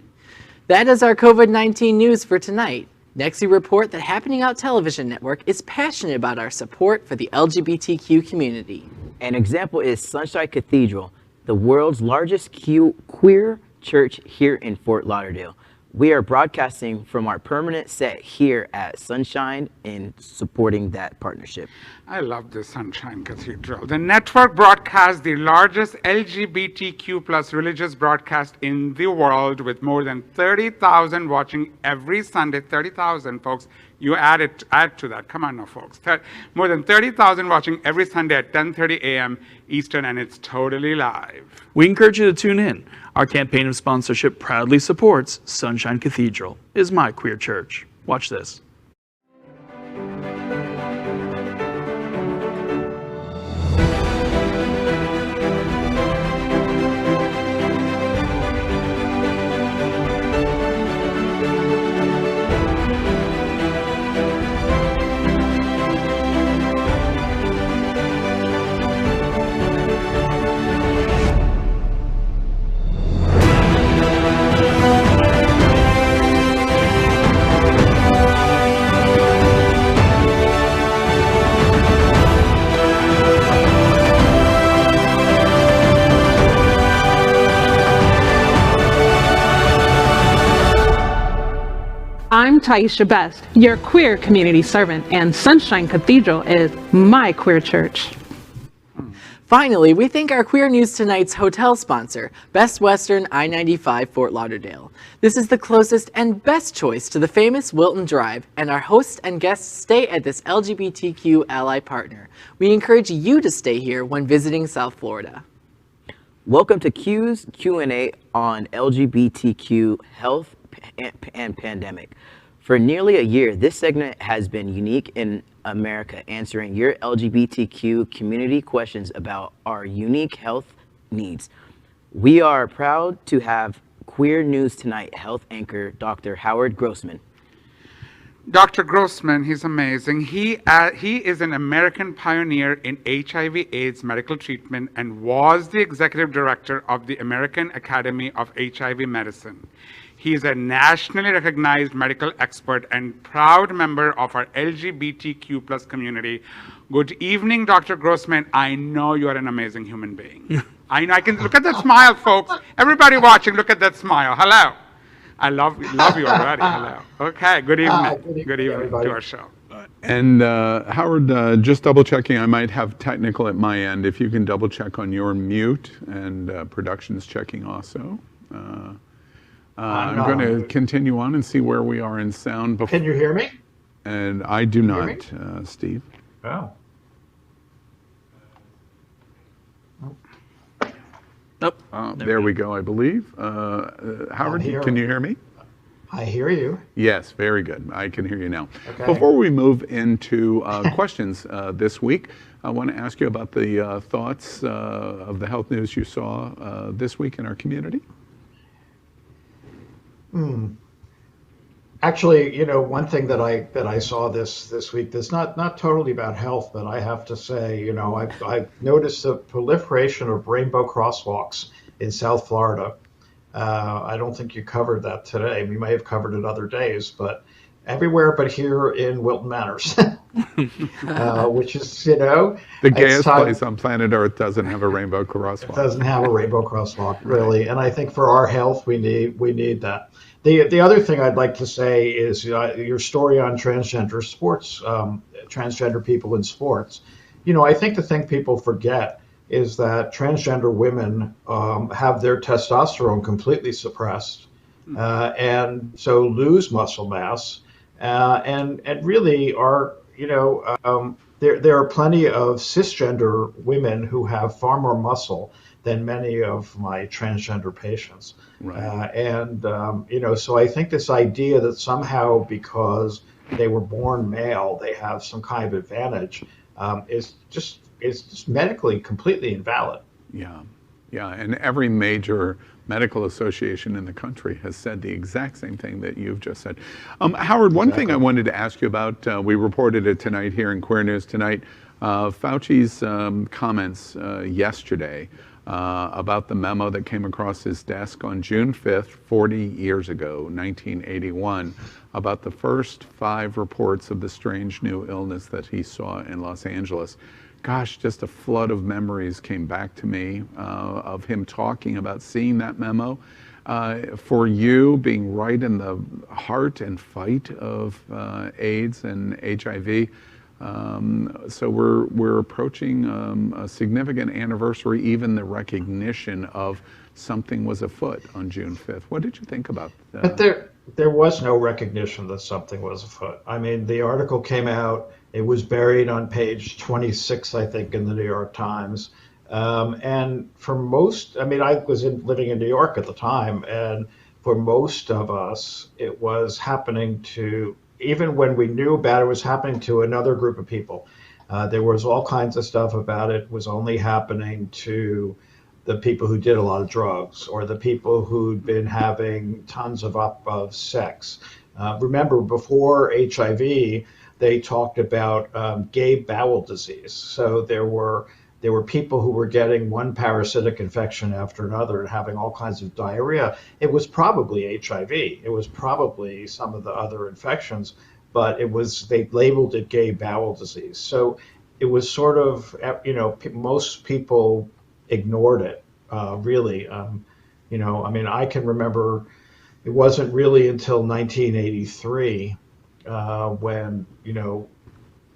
That is our COVID-19 news for tonight. Next, we report that Happening Out Television Network is passionate about our support for the LGBTQ community. An example is Sunshine Cathedral, the world's largest queer church here in Fort Lauderdale. We are broadcasting from our permanent set here at Sunshine in supporting that partnership. I love the Sunshine Cathedral. The network broadcasts the largest LGBTQ plus religious broadcast in the world, with more than 30,000 watching every Sunday. 30,000, folks. You add to that. Come on now, folks. More than 30,000 watching every Sunday at 10:30 a.m. Eastern, and it's totally live. We encourage you to tune in. Our campaign of sponsorship proudly supports Sunshine Cathedral is my queer church. Watch this. I'm Taisha Best, your queer community servant, and Sunshine Cathedral is my queer church. Finally, we thank our Queer News Tonight's hotel sponsor, Best Western I-95 Fort Lauderdale. This is the closest and best choice to the famous Wilton Drive, and our hosts and guests stay at this LGBTQ ally partner. We encourage you to stay here when visiting South Florida. Welcome to Q's Q&A on LGBTQ health and pandemic. For nearly a year, this segment has been unique in America, answering your LGBTQ community questions about our unique health needs. We are proud to have Queer News Tonight health anchor, Dr. Howard Grossman. Dr. Grossman, he's amazing. He is an American pioneer in HIV/AIDS medical treatment and was the executive director of the American Academy of HIV Medicine. He is a nationally recognized medical expert and proud member of our LGBTQ plus community. Good evening, Dr. Grossman. I know you are an amazing human being. I know. I can look at that smile, folks. Everybody watching, look at that smile. Hello. I love you already. Hello. Okay. Good evening. Good evening to our show. And Howard, just double checking, I might have technical at my end. If you can double check on your mute, and production's checking also. I'm going to continue on and see where we are in sound. Can you hear me? And I do not, Steve. Oh. There we go, I believe. Howard, can you hear me? I hear you. Yes, very good. I can hear you now. Okay. Before we move into questions this week, I want to ask you about the thoughts of the health news you saw this week in our community. Actually, one thing that I saw this week that's not totally about health, but I have to say, I've noticed the proliferation of rainbow crosswalks in South Florida. I don't think you covered that today. We may have covered it other days, but everywhere but here in Wilton Manors, which is, the gayest place on planet Earth doesn't have a rainbow crosswalk. It doesn't have a rainbow crosswalk, really. Right. And I think for our health, we need that. The other thing I'd like to say is your story on transgender sports, transgender people in sports. I think the thing people forget is that transgender women have their testosterone completely suppressed, and so lose muscle mass, and really are there are plenty of cisgender women who have far more muscle than many of my transgender patients. Right. So I think this idea that somehow because they were born male, they have some kind of advantage is just medically completely invalid. Yeah, yeah, and every major medical association in the country has said the exact same thing that you've just said. Howard, one thing I wanted to ask you about, we reported it tonight here in Queer News Tonight, Fauci's comments yesterday about the memo that came across his desk on June 5th, 40 years ago, 1981, about the first 5 reports of the strange new illness that he saw in Los Angeles. Gosh, just a flood of memories came back to me of him talking about seeing that memo. For you being right in the heart and fight of AIDS and HIV, so we're approaching a significant anniversary, even the recognition of something was afoot on June 5th. What did you think about that? But there was no recognition that something was afoot. I mean, the article came out. It was buried on page 26, I think, in the New York Times. And for most, I mean, I was living in New York at the time, and for most of us, it was happening to, even when we knew about it, was happening to another group of people. There was all kinds of stuff about it was only happening to the people who did a lot of drugs or the people who'd been having tons of sex. Remember, before HIV, they talked about gay bowel disease. So there were people who were getting one parasitic infection after another and having all kinds of diarrhea. It was probably HIV. It was probably some of the other infections, but they labeled it gay bowel disease. So it was sort of, most people ignored it, really. I mean, I can remember it wasn't really until 1983 when,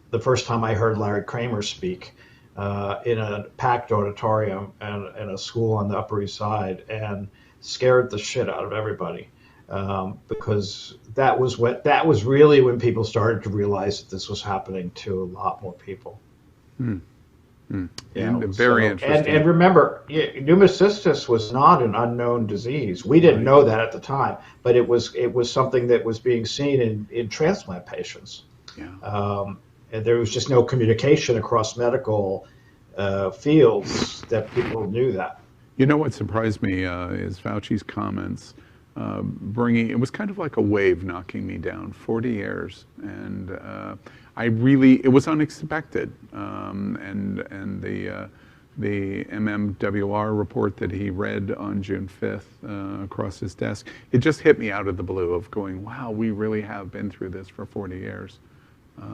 the first time I heard Larry Kramer speak in a packed auditorium and a school on the Upper East Side, and scared the shit out of everybody, because that was really when people started to realize that this was happening to a lot more people. Very interesting. And remember, pneumocystis was not an unknown disease. We didn't know that at the time, but it was something that was being seen in transplant patients. Yeah. And there was just no communication across medical fields that people knew that. You know what surprised me is Fauci's comments it was kind of like a wave knocking me down, 40 years. And it was unexpected. And the MMWR report that he read on June 5th across his desk, it just hit me out of the blue of going, wow, we really have been through this for 40 years.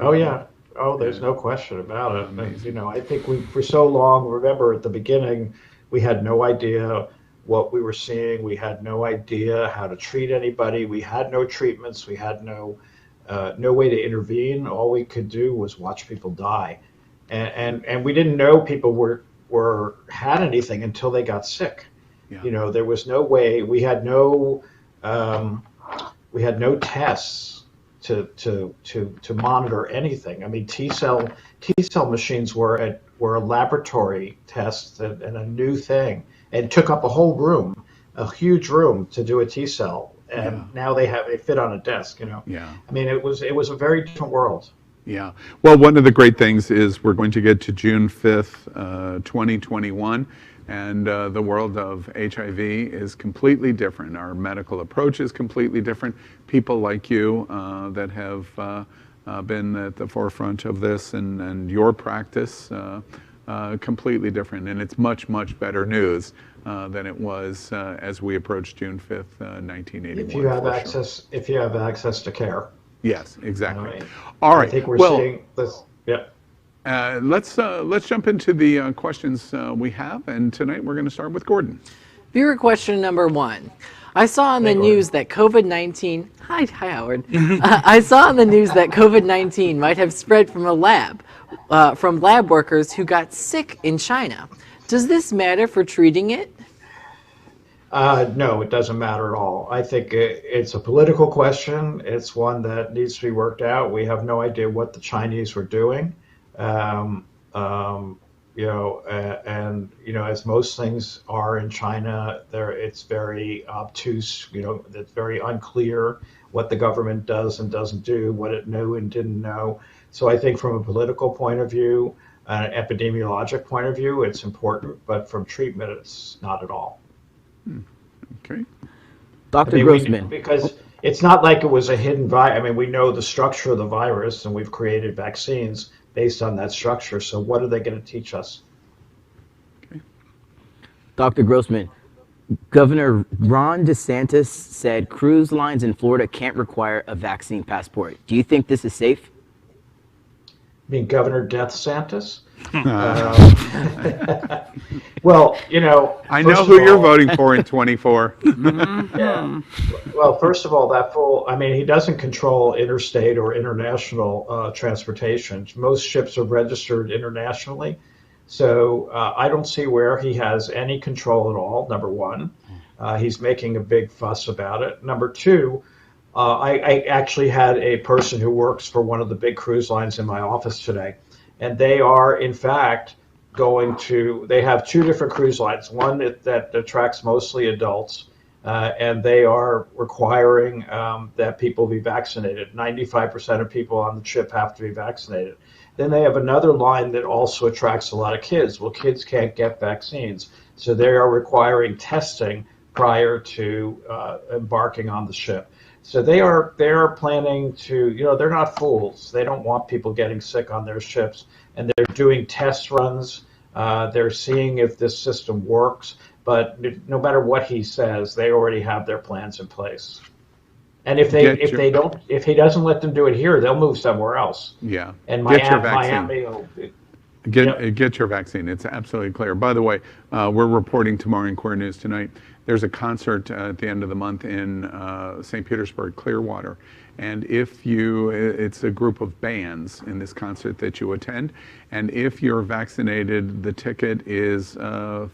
Oh, yeah. Oh, there's no question about it. And, I think for so long, remember at the beginning, we had no idea what we were seeing. We had no idea how to treat anybody. We had no treatments. We had no way to intervene. All we could do was watch people die. And we didn't know people had anything until they got sick. Yeah. There was no way. We had no tests to monitor anything. I mean, T cell machines were a laboratory test and a new thing, and took up a whole room, a huge room to do a T cell. And now they fit on a desk. Yeah. I mean, it was a very different world. Yeah. Well, one of the great things is we're going to get to June 5th, 2021. And the world of HIV is completely different. Our medical approach is completely different. People like you that have been at the forefront of this and your practice, completely different. And it's much, much better news than it was as we approach June 5th, 1981. If you have access to care. Yes, exactly. All right. I think we're seeing this. Yeah. Let's jump into the questions we have, and tonight we're going to start with Gordon. Viewer question number 1. I saw on the news that COVID-19. Hi Howard. I saw on the news that COVID-19 might have spread from from lab workers who got sick in China. Does this matter for treating it? No, it doesn't matter at all. I think it's a political question. It's one that needs to be worked out. We have no idea what the Chinese were doing. Um, and as most things are in China, it's very obtuse. It's very unclear what the government does and doesn't do, what it knew and didn't know. So I think from a political point of view, an epidemiologic point of view, it's important, but from treatment, it's not at all. Okay. Dr. Grossman. Because it's not like it was a hidden virus. I mean, we know the structure of the virus, and we've created vaccines based on that structure. So what are they going to teach us? Okay. Dr. Grossman, Governor Ron DeSantis said cruise lines in Florida can't require a vaccine passport. Do you think this is safe? I mean, Governor Death Santis? Well, I know who you're voting for in 24. Yeah. Well, first of all, he doesn't control interstate or international transportation. Most ships are registered internationally. So I don't see where he has any control at all, number one. He's making a big fuss about it. Number two, I actually had a person who works for one of the big cruise lines in my office today, and they are, in fact, they have two different cruise lines, one that attracts mostly adults, and they are requiring that people be vaccinated. 95% of people on the ship have to be vaccinated. Then they have another line that also attracts a lot of kids. Well, kids can't get vaccines, so they are requiring testing prior to embarking on the ship. So they are planning to, they're not fools. They don't want people getting sick on their ships, and they're doing test runs. They're seeing if this system works, but no matter what he says, they already have their plans in place. And if he doesn't let them do it here, they'll move somewhere else. Yeah. And Get your vaccine. Miami. Get your vaccine. It's absolutely clear. By the way, we're reporting tomorrow in Queer News Tonight. There's a concert at the end of the month in St. Petersburg, Clearwater. And it's a group of bands in this concert that you attend. And if you're vaccinated, the ticket is $30,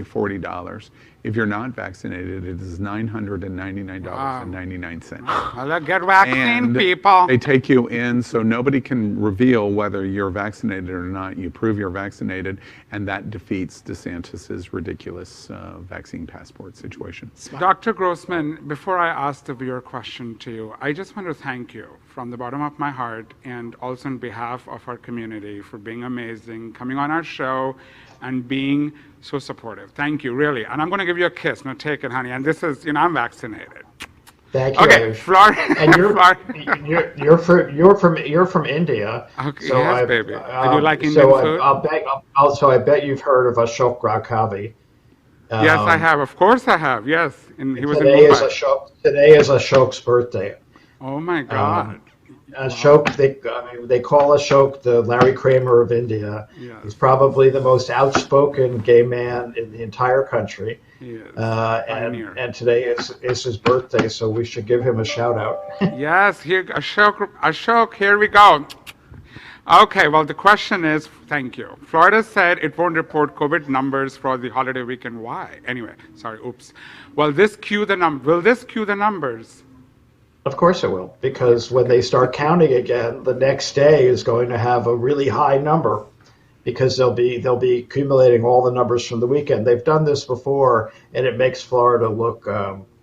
$40. If you're not vaccinated, it is $999.99. Well, get vaccine, and people. They take you in, so nobody can reveal whether you're vaccinated or not. You prove you're vaccinated, and that defeats DeSantis's ridiculous vaccine passport situation. Dr. Grossman, before I ask the viewer question to you, I just want to thank you from the bottom of my heart, and also on behalf of our community, for being amazing, coming on our show, and being so supportive. Thank you, really. And I'm going to give you a kiss. No, take it, honey. And this is, I'm vaccinated. Thank you. Okay, Florida. And you're from India. Okay, so yes, baby. Do you like Indian food? I bet you've heard of Ashok Raghavi. Yes, I have. Of course, I have. Yes, and he was in Today Mumbai. Today is Ashok's birthday. Oh my God. Ashok, they call Ashok the Larry Kramer of India. Yes. He's probably the most outspoken gay man in the entire country. Yes. And today is his birthday, so we should give him a shout out. Yes, here, Ashok, here we go. Okay, well, the question is, thank you. Florida said it won't report COVID numbers for the holiday weekend. Why? Anyway, sorry, oops. Will this cue the numbers? Of course it will, because when they start counting again, the next day is going to have a really high number, because they'll be accumulating all the numbers from the weekend. They've done this before, and it makes Florida look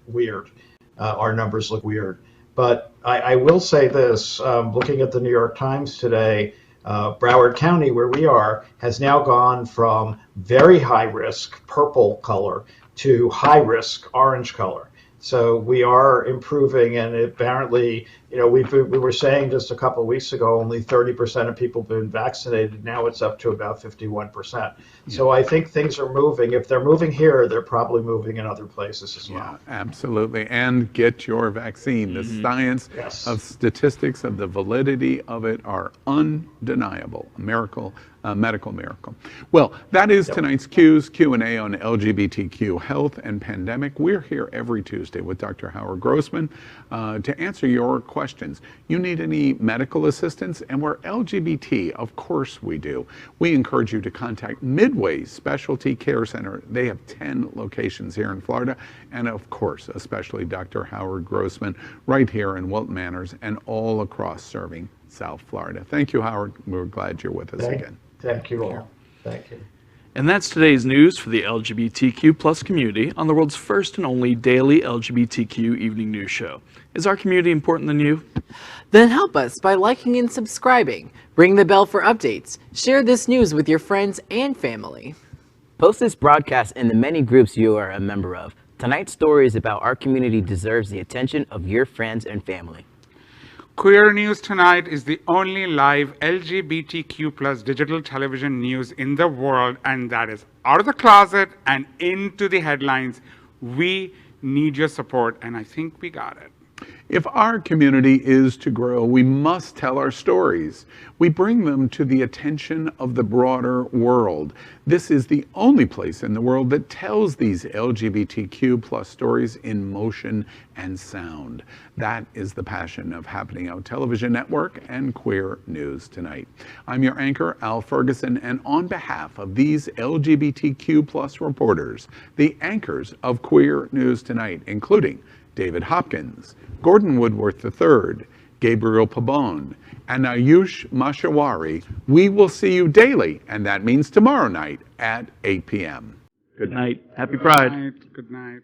weird. Our numbers look weird. But I will say this, looking at the New York Times today, Broward County, where we are, has now gone from very high risk, purple color, to high risk, orange color. So we are improving, and apparently, we were saying just a couple of weeks ago, only 30% of people have been vaccinated. Now it's up to about 51%. Yeah. So I think things are moving. If they're moving here, they're probably moving in other places as well. Yeah, absolutely. And get your vaccine. The science of statistics of the validity of it are undeniable. A miracle. A medical miracle. Well, that is tonight's Q&A on LGBTQ health and pandemic. We're here every Tuesday with Dr. Howard Grossman to answer your questions. You need any medical assistance? And we're LGBT, of course we do. We encourage you to contact Midway Specialty Care Center. They have 10 locations here in Florida. And of course, especially Dr. Howard Grossman right here in Wilton Manors and all across serving South Florida. Thank you, Howard. We're glad you're with us again. Thank you all. Thank you. And that's today's news for the LGBTQ plus community on the world's first and only daily LGBTQ evening news show. Is our community important than you? Then help us by liking and subscribing. Ring the bell for updates. Share this news with your friends and family. Post this broadcast in the many groups you are a member of. Tonight's story is about our community deserves the attention of your friends and family. Queer News Tonight is the only live LGBTQ plus digital television news in the world, and that is out of the closet and into the headlines. We need your support, and I think we got it. If our community is to grow, we must tell our stories. We bring them to the attention of the broader world. This is the only place in the world that tells these LGBTQ plus stories in motion and sound. That is the passion of Happening Out Television Network and Queer News Tonight. I'm your anchor, Al Ferguson, and on behalf of these LGBTQ plus reporters, the anchors of Queer News Tonight, including David Hopkins, Gordon Woodworth III, Gabriel Pabon, and Ayush Maheshwari, we will see you daily, and that means tomorrow night at 8 p.m. Good night. Happy Pride. Good night.